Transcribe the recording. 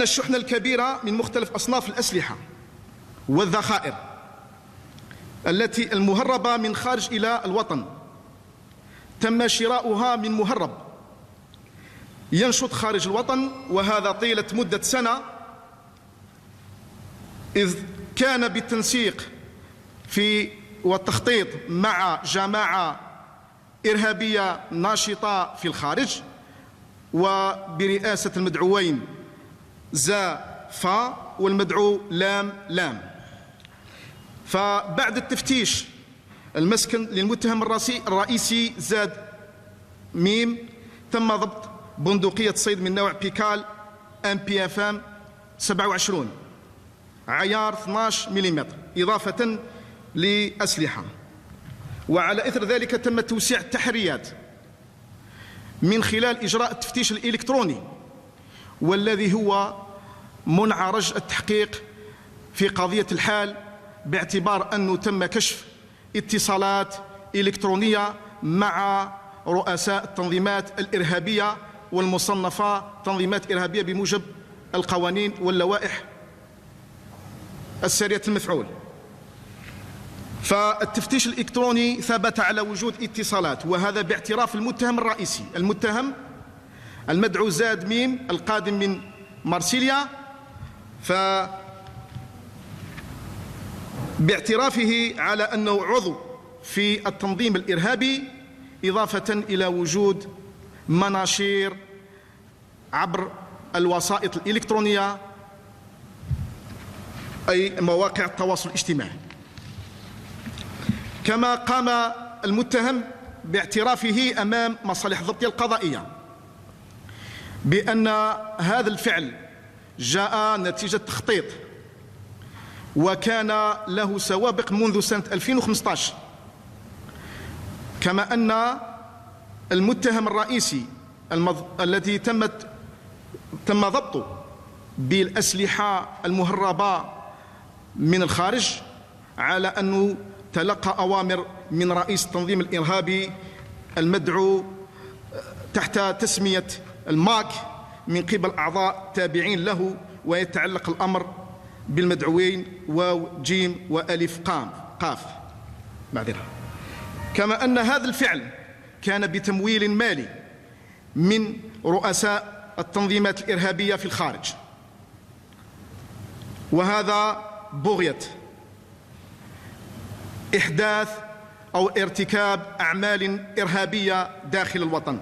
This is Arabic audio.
الشحنة الكبيرة من مختلف أصناف الأسلحة والذخائر التي المهربة من خارج إلى الوطن تم شراؤها من مهرب ينشط خارج الوطن، وهذا طيلة مدة سنة، إذ كان بالتنسيق والتخطيط مع جماعة إرهابية ناشطة في الخارج وبرئاسة المدعوين فا والمدعو لام. فبعد التفتيش المسكن للمتهم الرئيسي زاد ميم تم ضبط بندقية صيد من نوع بيكال MPFM 27 عيار 12 ملم إضافة لأسلحة. وعلى إثر ذلك تم توسيع التحريات من خلال إجراء التفتيش الإلكتروني، والذي هو منعرج التحقيق في قضية الحال، باعتبار أنه تم كشف اتصالات إلكترونية مع رؤساء التنظيمات الإرهابية والمصنفة تنظيمات إرهابية بموجب القوانين واللوائح السارية المفعول. فالتفتيش الإلكتروني ثبت على وجود اتصالات، وهذا باعتراف المتهم الرئيسي المتهم المدعو زاد ميم القادم من مارسيليا، باعترافه على أنه عضو في التنظيم الإرهابي، إضافة إلى وجود مناشير عبر الوسائط الإلكترونية أي مواقع التواصل الاجتماعي. كما قام المتهم باعترافه أمام مصالح الضبطية القضائية بأن هذا الفعل جاء نتيجة تخطيط وكان له سوابق منذ سنة 2015. كما أن المتهم الرئيسي الذي تم ضبطه بالأسلحة المهربة من الخارج على أنه تلقى أوامر من رئيس التنظيم الإرهابي المدعو تحت تسمية الماك من قبل أعضاء تابعين له، ويتعلق الأمر بالمدعوين واو جيم وألف قاف معذرة. كما أن هذا الفعل كان بتمويل مالي من رؤساء التنظيمات الإرهابية في الخارج، وهذا بغية إحداث أو ارتكاب أعمال إرهابية داخل الوطن.